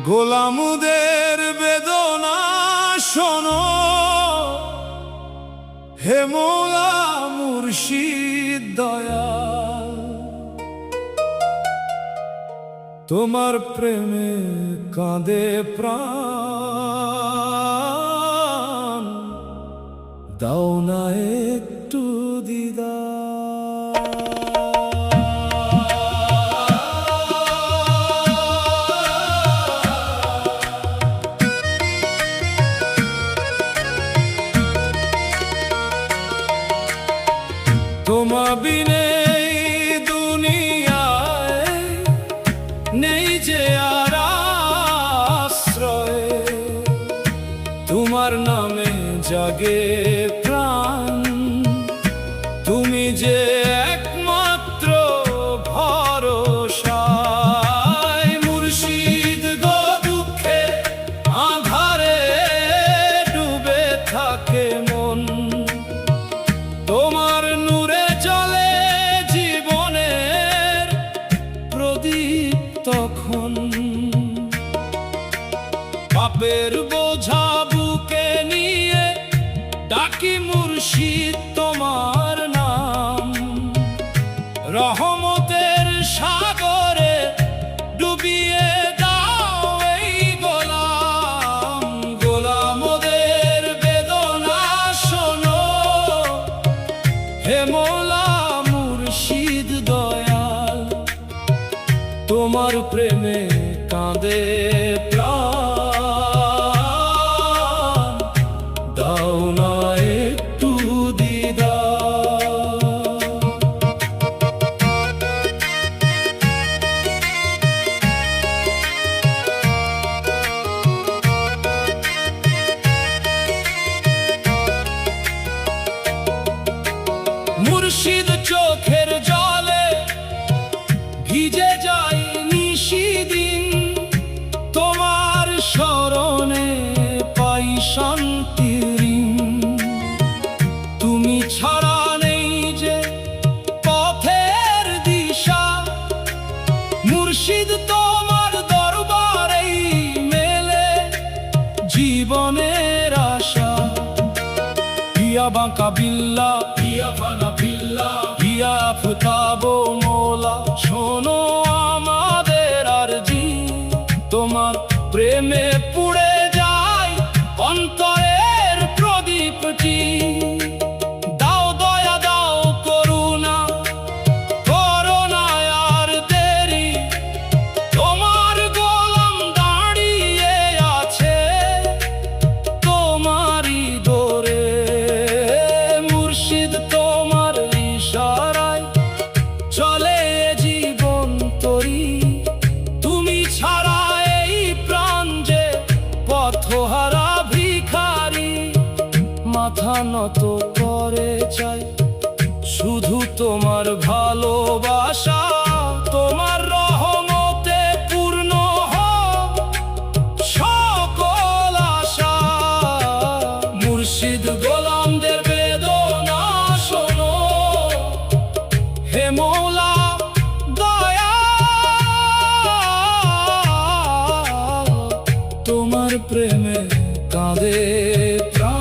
গোলামদের বেদনা শোনো, হে মৌলা মুর্শিদ দয়াল। তোমার প্রেমে কাঁদে প্রাণ, দাও না একটু দিদার। তোমা বিনে দুনিয়ায় নেই যে আর আশ্রয়, তোমার নামে জাগে প্রাণ, তুমি যে একমাত্র ভরসা। মুর্শিদ গো দুঃখে আঁধারে ডুবে থাকে মন, তোমার নূরে চলে জীবনের প্রদীপ তখন। পাপের বোঝা বুকে নিয়ে ডাকি মুর্শিদ তোমার নাম, রহমতের সাগরে ডুবিয়ে দাও এই গোলাম। গোলামদের বেদনা শোনো, হে মৌলা মুর্শিদ দয়াল। তোমার প্রেমে কাঁদে প্রাণ, দাও না একটু দিদার। মুর্শিদ চোখের জলে ভিজে যায় নিশিদিন, তোমার শরণে পাই শান্তির ঋণ। তুমি ছাড়া নেই যে পথের দিশা, মুর্শিদ তোমার দরবারেই মেলে জীবনের আশা। ইয়া বাঁকা বিল্লা, ইয়া ফানা বিল্লা, ইয়া আফতাবো মৌলা, শোনো আমাদের আরজি। তোমার প্রেমে পুড়ে যায় অন্তরের প্রদীপটি, দাও দয়া দাও করুণা, করো না আর দেরি। তোমার গোলাম দাঁড়িয়ে আছে তোমারই দরে, মুর্শিদ তোমার ইশারায় চলে জীবন তরি। তুমি ছাড়া এই প্রাণ যে পথহারা ভিখারি, মাথা নত করে চাই শুধু তোমার ভালোবাসা। তোমার রহমতে পূর্ণ হোক সকল আশা। মুর্শিদ গোলামদের বেদনা শোনো, হে মৌলা দয়াল। তোমার প্রেমে কাঁদে প্রাণ,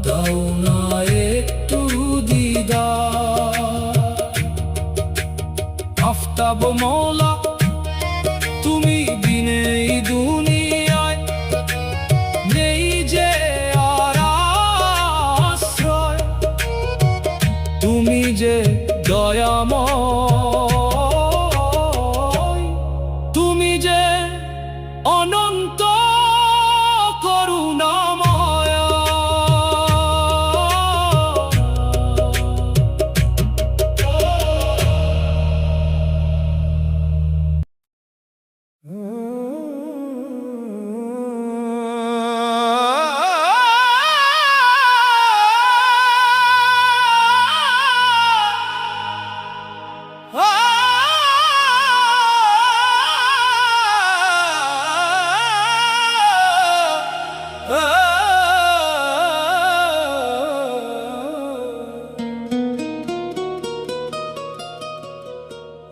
দাও না একটু দিদার। আফতাব মৌলা তুমি বিনে এই দুনিয়ায় নেই যে আর আশ্রয়, তুমি যে দয়াময়, তুমি যে অনন্ত করুণাময়।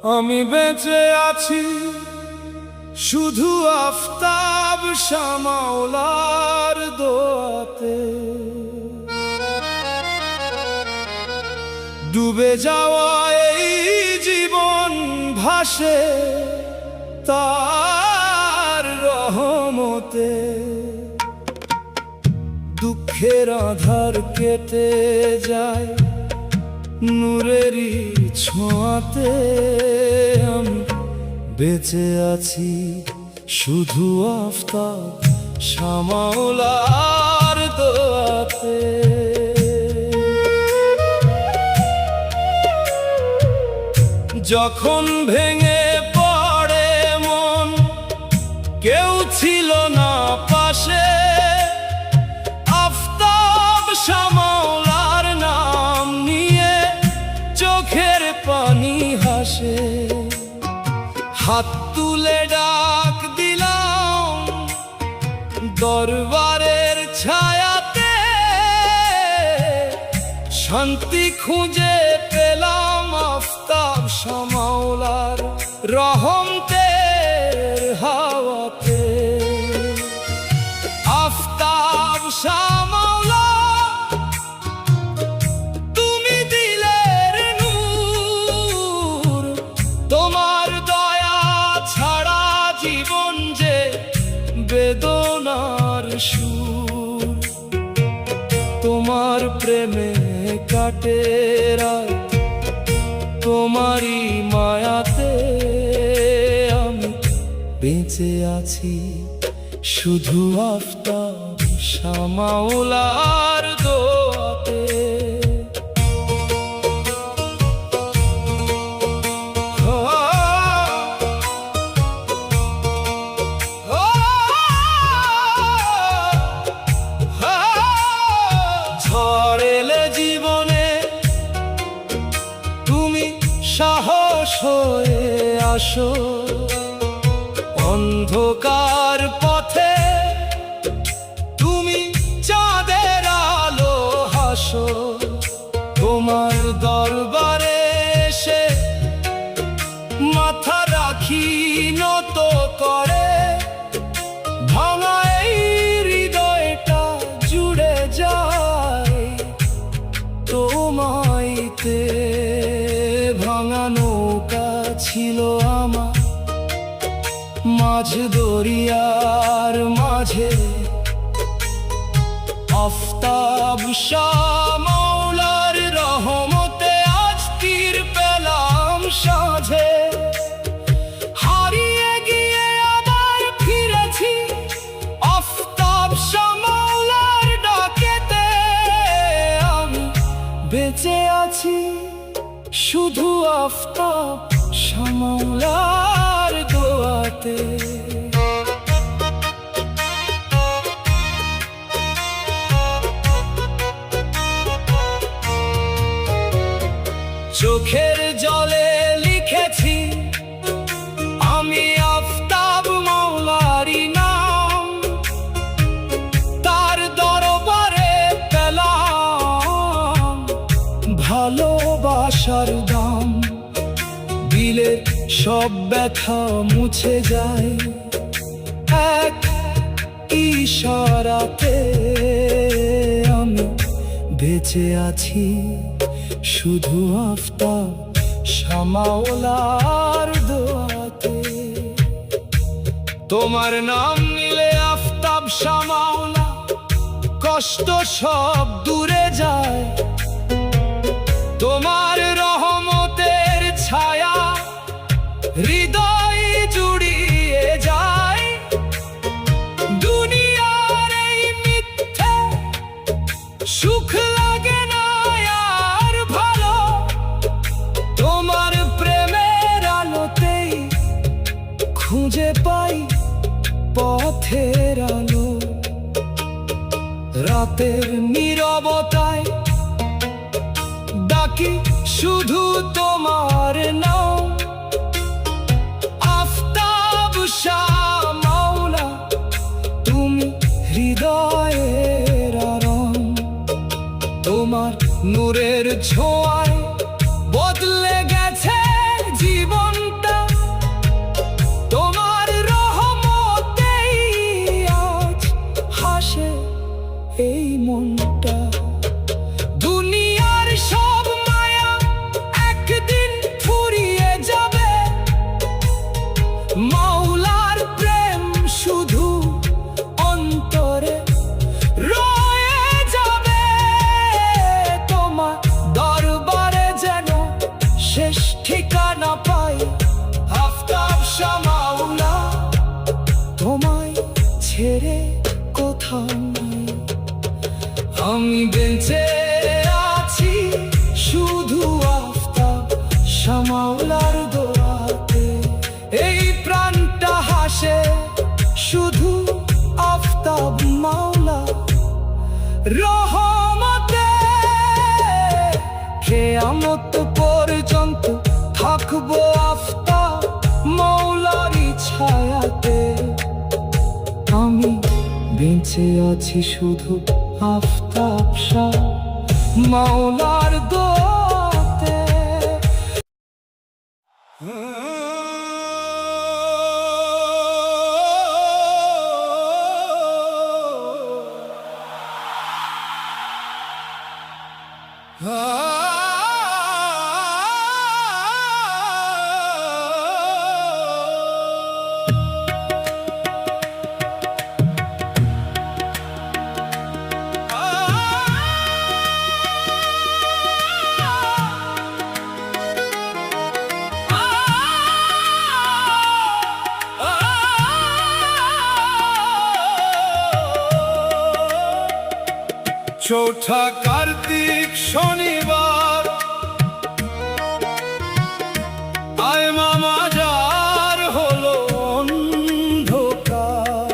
আমি বেঁচে আছি শুধু আফতাব শাহ মাওলার দোয়াতে। ডুবে যাওয়া এই জীবন ভাসে তার রহমতে। দুঃখের আধার কেটে যায় নূরেরই ছোঁয়াতে। আমি বেঁচে আছি শুধু আফতাব শাহ মাওলার দোয়াতে। যখন ভেঙে পড়ে মন, কেউ ছিল না পাশে, আফতাব শাহ মাওলার নাম নিয়ে চোখের পানি হাসে। হাত তুলে ডাক দিলাম দরবারের ছায়াতে, শান্তি খুঁজে পেলাম আফতাব শাহ মাওলার রহমতের হাওয়াতে। আফতাব শাহ মাওলা তুমি দিলের নূর, তোমার দয়া ছাড়া জীবন যে বেদনার সুর। তোমার প্রেমে কাটে রাত, তোমারই মায়াতে আমি বেঁচে আছি শুধু আফতাব শাহ মাওলার দোয়াতে। ঝড় এলে জীবনে তুমি সাহস হয়ে আসো, অন্ধকার পথে তুমি চাঁদের আলো হাসো। তোমার দরবারে এসে মাথা রাখি নত করে, ভাঙা এই হৃদয়টা জুড়ে যায় তোমাইতে। ভাঙা নৌকা ছিল আমার মাঝ দরিয়ার মাঝে, আফতাব শাহ মাওলার রহমতে আজ তীর পেলাম সাঁঝে। হারিয়ে গিয়ে আবার ফিরেছি আফতাব শাহ মাওলার ডাকেতে। আমি বেঁচে আছি শুধু আফতাব শাহ মাওলার দোয়াতে। চোখের জলে লিখেছি আমি আফতাব মাওলারই নাম, তার দরবারে পেলাম ভালোবাসার দাম। দিলের সব ব্যথা মুছে যায় এক ইশারাতে। আমি বেঁচে আছি শুধু আফতাব শাহ মাওলার দোয়াতে। তোমার নাম নিলে আফতাব শাহ মাওলা কষ্ট সব দূরে যায়। তোমার রহমতের ছায়া হৃদয় জুড়িয়ে যায়। দুনিয়ার এই মিথ্যে সুখ লাগে না আর ভালো, তোমার প্রেমের আলোতেই খুঁজে পাই পথের আলো। রাতের নীরবতায় ডাকি শুধু তোমার নাম, আফতাব শাহ মাওলা তুমি হৃদয়ের আরাম। তোমার নূরের ছোঁয়ায় বদলে গেছে জীবন ঠিকানা পাই। আফতাব শাহ মাওলা তোমায় ছেড়ে কোথাও নাই। আমি বেঁচে আছি শুধু আফতাব শাহ মাওলার দোয়াতে। এই প্রাণটা হাসে শুধু আফতাব মাওলা রহমতে। কিয়ামত পর্যন্ত থাকবো আফতাব মাওলারই ছায়াতে। আমি বেঁচে আছি শুধু আফতাব শাহ মাওলার দোয়াতে। চৌঠা কার্তিক শনিবার আয় মামা যার হলো অন্ধকার।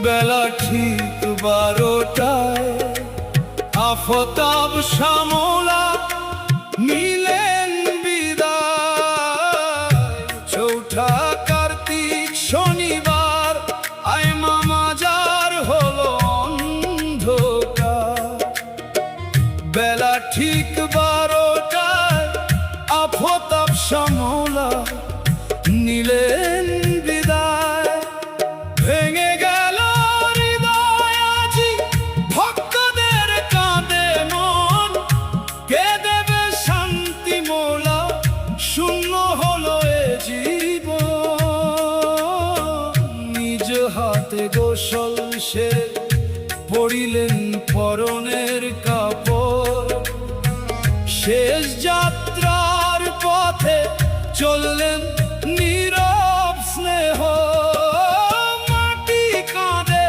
বেলা ঠিক 12টায় আফতাব শাহ মাওলা নিলেন বিদায়। চৌঠা কার্তিক শনিবার আয় মামা যার হলো বেলা ঠিক 12টায় আফতাব শাহ মাওলা নিলেন বিদায়। ভেঙে গেল হৃদয় আজি ভক্তদের কাঁদে মন। কে দেবে শান্তি মাওলা শূন্য হলো এ জীবন। নিজ হাতে গোসল সেরে পড়িলেন পরনের কাপড়। শেষ যাত্রার পথে চললেন নীরব স্নেহ। মাটি কাঁদে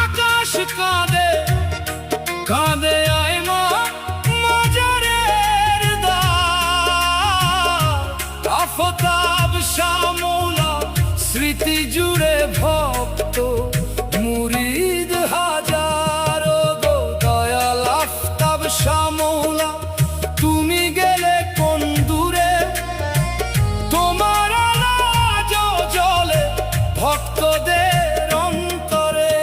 আকাশ কাঁদে কাঁদে আয় মা মাজারের দ্বার। আফতাব শাহ মাওলা স্মৃতি জুড়ে ভক্ত মুরিদ হাজারো গো দয়াল আফতাব শাহ মাওলা তুমি গেলে কোন দূরে। তোমার আওয়াজ জ্বলে ভক্তদের অন্তরে।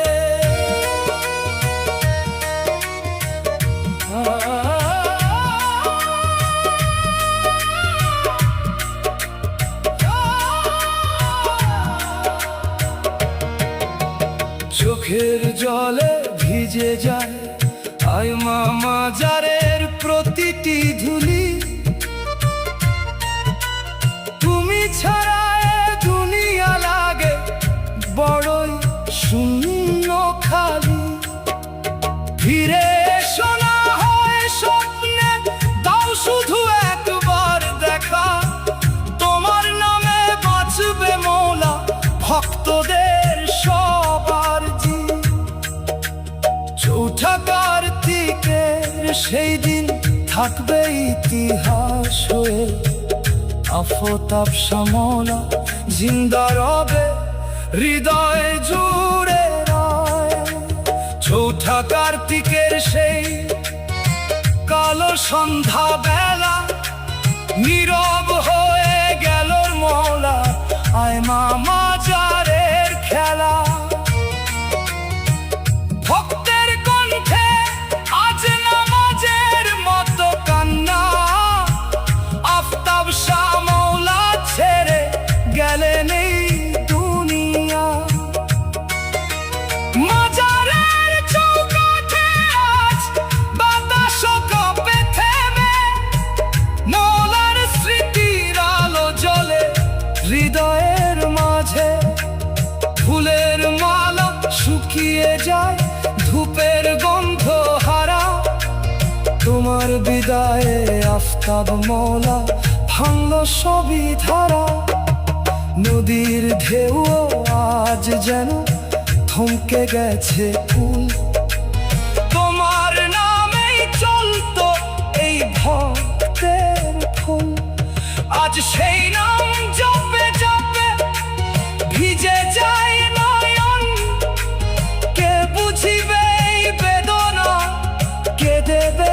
চোখের জলে ভিজে যায় আয় মামা যারের প্রতিটি ধুলি। তুমি ছাড়া এ দুনিয়া লাগে বড়ই শূন্য খালি। ফিরে এসো না হয় স্বপ্নে দাও শুধু একবার দেখা। তোমার নামে বাঁচবে মাওলা ভক্তদের সবার জি। চৌঠা কার্তিকের সেই দিন থাকবে ইতিহাস হয়ে। আফতাব শাহ মাওলা জিন্দা রবে হৃদয় জুড়ে রয়। চৌঠা কার্তিকের সেই কালো সন্ধ্যা বেলা নীরব হয়ে গেল মাওলা আয় মামা যারের খেলা। ভক্তের কণ্ঠে আজ নামাজের মতো কান্না। আফতাব শাহ মাওলা ছেড়ে গেলেন এই দুনিয়া। মাজারের চৌকাঠে আজ বাতাস কাঁপে থেমে। মাওলার স্মৃতি তোমার বিদায়ে আফতাব মওলা ভাঙল সবই ধারা। নদীর ঢেউ আজ যেন থমকে গেছে কুল। তোমার নামেই চলতো এই ভক্তের ফুল, আজ সেই নাম জপে জপে ভিজে যায় নয়ন। কে বুঝিবে এই বেদনা, কে দেবে?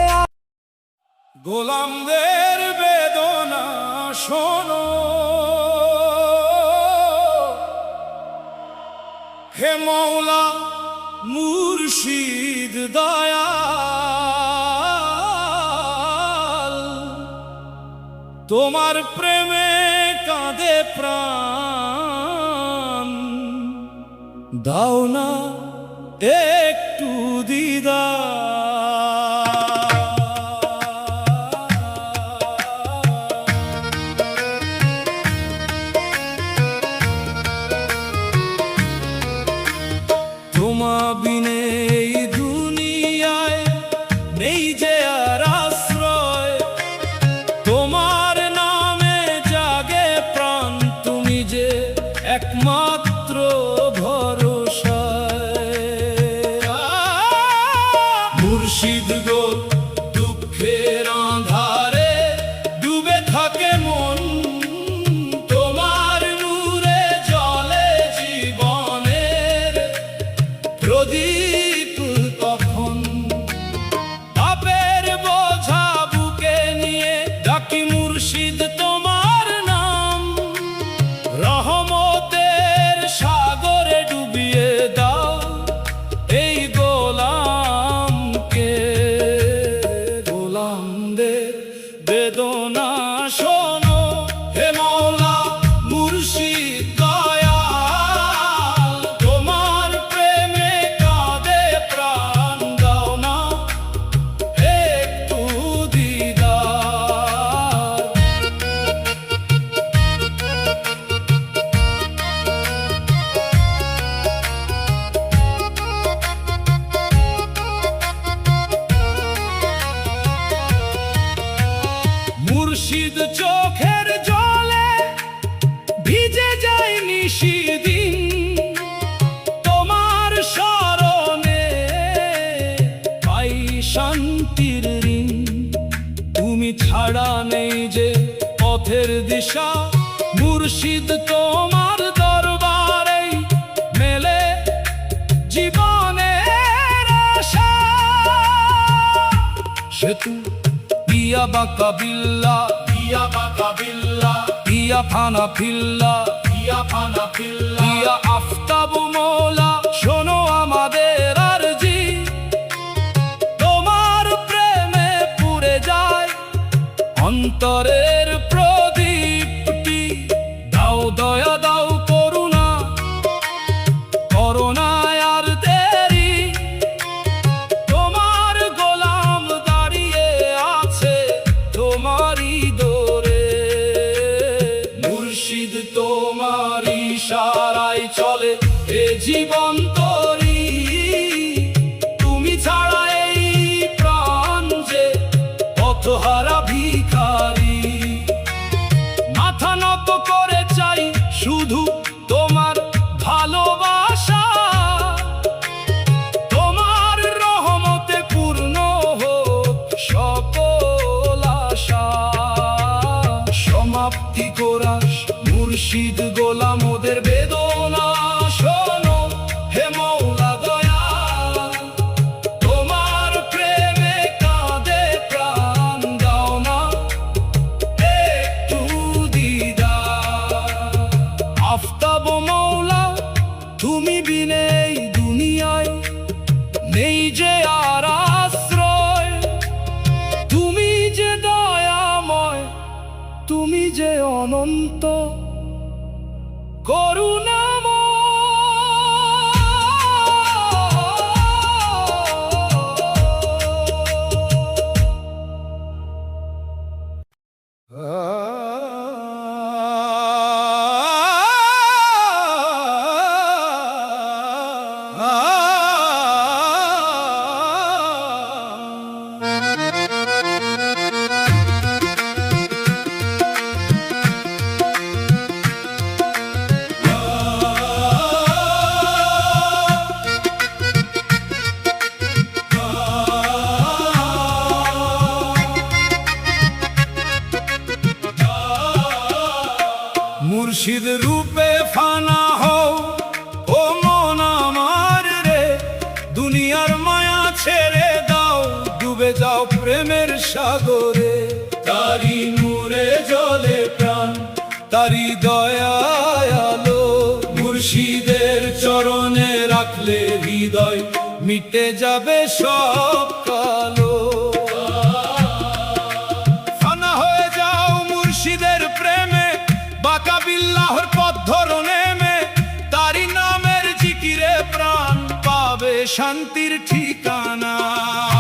গোলামদের বেদনা শোনো, হে মওলা মুর্শিদ দয়াল। তোমার প্রেমে কাঁদে প্রাণ, দাও না একটু দিদার। তোমা বিনে এই দুনিয়ায় নেই যে আর আশ্রয়। তোমার নামে জাগে প্রাণ, তুমি যে একমাত্র ভরসা। মুর্শিদ গো দুঃখের আঁধারে ডুবে থাকে মন, তোমার নূরে জ্বলে জীবনের প্রদীপ। তখন পাপের বোঝা বুকে নিয়ে ডাকি মুর্শিদ তোমার নাম। রহমতের সাগরে ডুবিয়ে দাও এই গোলামকে। গোলামদের বেদনা শোনো, হে মওলা মুর্শিদ দয়াল। তোমার প্রেমে কাঁদে প্রাণ, দাও না একটু দিদার। মুর্শিদ চোখের জলে ভিজে যায় নিশিদিন, তোমার স্মরণে পাই শান্তির ঋণ। তুমি ছাড়া নেই যে পথের দিশা, মুর্শিদ তোমার দরবারে মেলে জীবনের আশা। সেতু ইয়া বাকা বিল্লা, ইয়া বাকা বিল্লা, ইয়া ফানা ফিল্লা, ইয়া ফানা ফিল্লা, ইয়া আফতাব মওলা শোনো আমাদের আরজি। তোমার প্রেমে পুড়ে যায় অন্তরের প্রদীপটি। দাও দয়া, দাও করুণা, করুণায় আর দেরি। তোমার গোলাম দাঁড়িয়ে আছে তোমারই দোরে। মুর্শিদ তোমার ইশারায় চলে এ জীবন তরি। তুমি ছাড়া এই প্রাণ যে পথহারা ভিখারি। মাথা নত করে চাই শুধু তোমার ভালোবাসা। তোমার রহমতে পূর্ণ হোক সকল আশা। সমাপ্তি কোরাস মুর্শিদ গোলামদের বেদনা শোনো, হে মওলা দয়াল। তোমার প্রেমে কাঁদে প্রাণ, দাও না একটু দিদার। আফতাব মওলা তুমি বিনে এই দুনিয়ায় নেই যে আর আশ্রয়। তুমি যে দয়াময়, তুমি যে অনন্ত করুণাময়। মুর্শিদ রূপে ফানা হও ও মন আমার রে, দুনিয়ার মায়া ছেড়ে দাও, ডুবে যাও প্রেমের সাগরে। তারি নূরে জ্বলে প্রাণ, তারি দয়ায় আলো, মুর্শিদের চরণে রাখলে হৃদয় মিটে যাবে সব কালো। ফানা হয়ে যাও মুর্শিদের প্রেমে, বাঁকা বিল্লাহর পথ ধরো নেমে, তারি নামের জিকিরে প্রাণ পাবে শান্তির ঠিকানা।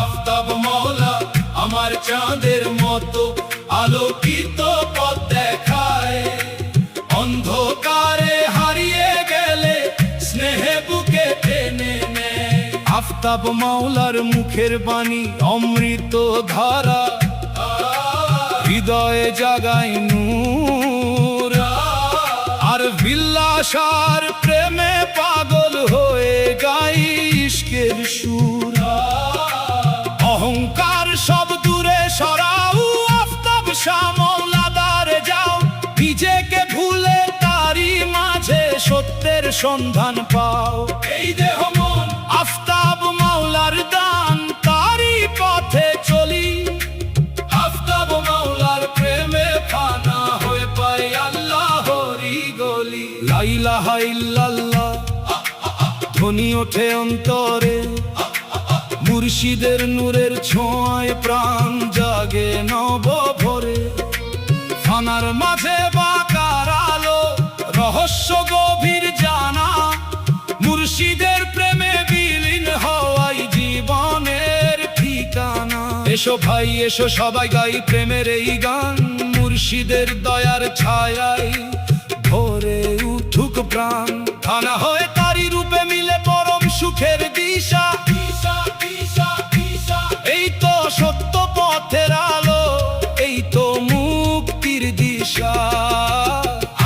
আফতাব মাওলা আমার চাঁদের মতো আলোকিত পথ দেখায়, অন্ধকারে হারিয়ে গেলে স্নেহে বুকে টেনে নেয়। আফতাব মাওলার মুখের বাণী অমৃত ধারা, হৃদয়ে জাগায় নূর, আর বিল্লাস আর প্রেমে পাগল হয়ে গাই ইশকের সুর। অহংকার সব দূরে সরাও, আফতাব শাহ মাওলাদারে যাও, নিজেকে ভুলে তারি মাঝে সত্যের সন্ধান পাও। এই দেহ মন আফতাব মাওলার দান, তারি পথে চলি, আফতাব মাওলার প্রেমে ফানা হয়ে পাই আল্লাহরি গলি। লা ইলাহা ইল্লাল্লাহ ধ্বনি ওঠে অন্তরে, মুর্শিদের নূরের ছোঁয়ায় প্রাণ জাগে নব ভরে। ফানার মাঝে বাঁকার আলো, রহস্য গভীর জানা, মুর্শিদের প্রেমে বিলীন হওয়াই জীবনের ঠিকানা। এসো ভাই এসো সবাই গাই প্রেমের এই গান, মুর্শিদের দয়ার ছায়ায় ভরে উঠুক প্রাণ। ফানা হয়ে তারি রূপে মিলে পরম সুখের দিশা, এই তো সত্য পথের আলো, এই তো মুক্তির দিশা।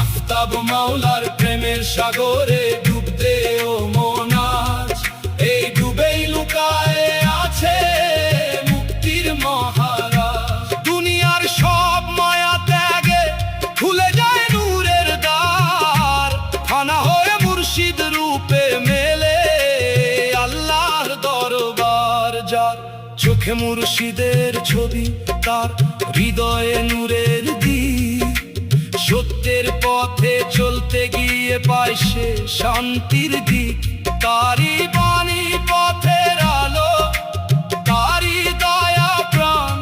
আফতাব মাওলার প্রেমের সাগরে ডুব দে ও মন আজ, এই ডুবেই লুকায়ে আছে মুক্তির মহারাজ। দুনিয়ার সব মায়া ত্যাগে খুলে যায় নূরের দ্বার, ফানা হয়ে মুর্শিদ রূপে মেলে আল্লাহর দরবার। যার চোখে মুর্শিদের ছবি, তার হৃদয়ে নূরের দিক, সত্যের পথে চলতে গিয়ে পায় সে শান্তির দিক। তারি বাণী পথের আলো, তারি দয়া প্রাণ,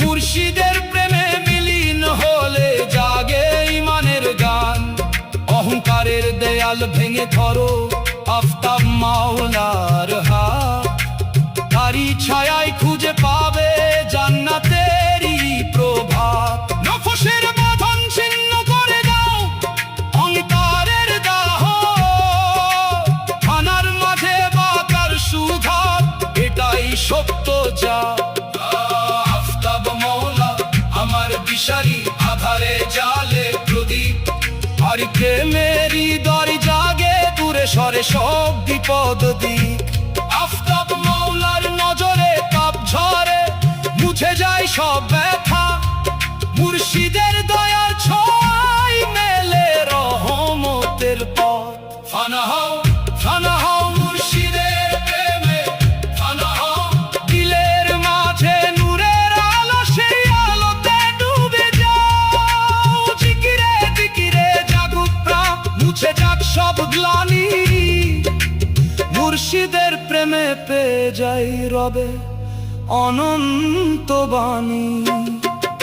মুর্শিদের প্রেমে মিলিন হলে জাগে ইমানের গান। অহংকারের দেয়াল ভেঙে ধরো আফতাব মাওলার হাত, তারি ছায়ায় খুঁজে পাবে জান্নাতেরই প্রভাত। নফসের বাঁধন ছিন্ন করে দাও, অন্তরের দাহ, ফানার মাঝে বাঁকার সুঘাত, এটাই সত্য যা। আফতাব মাওলা আমার দিশারি, আধারে জালে প্রদীপ, আর প্রেমেরই দরি জাগে দূরে সরে সব বিপদ দিক। আফতাব মাওলার নজরে তাপ ঝরে, মুছে যায় সব ব্যথা, মুর্শিদের দয়ার ছোঁয়ায় মেলে রহমতের পথ। ফানা হও, ফানা হও মুর্শিদের প্রেমে, ফানা হও দিলের মাঝে নূরের আলো, সেই আলোতে ডুবে যাও। জিকিরে জিকিরে জাগুক প্রাণ, মুছে যাক সব গ্লানি, মুর্শিদের প্রেমে পেয়ে যাই রবে অনন্ত বাণী।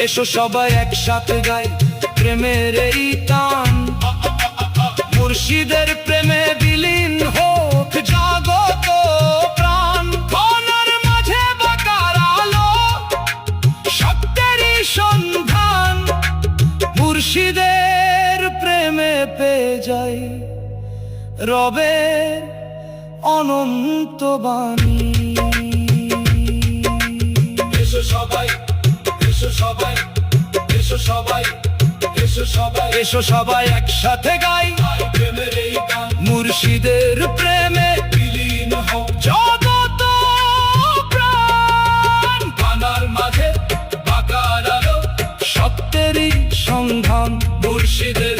এসো সবাই একসাথে গাই প্রেমের এই টান, মুর্শিদের প্রেমে বিলীন হোক জাগত প্রাণ। ফানার মাঝে বাঁকার আলো, সত্যেরই সন্ধান, মুর্শিদের প্রেমে পেয়ে যাই রবে অনন্ত বাণী। এসো সবাই, এসো সবাই, এসো সবাই, এসো সবাই, এসো সবাই একসাথে গাই প্রেমের এই গান, মুর্শিদের প্রেমে বিলীন হোক জগত প্রাণ। ফানার মাঝে বাঁকার আলো, সত্যেরই সন্ধান, মুর্শিদের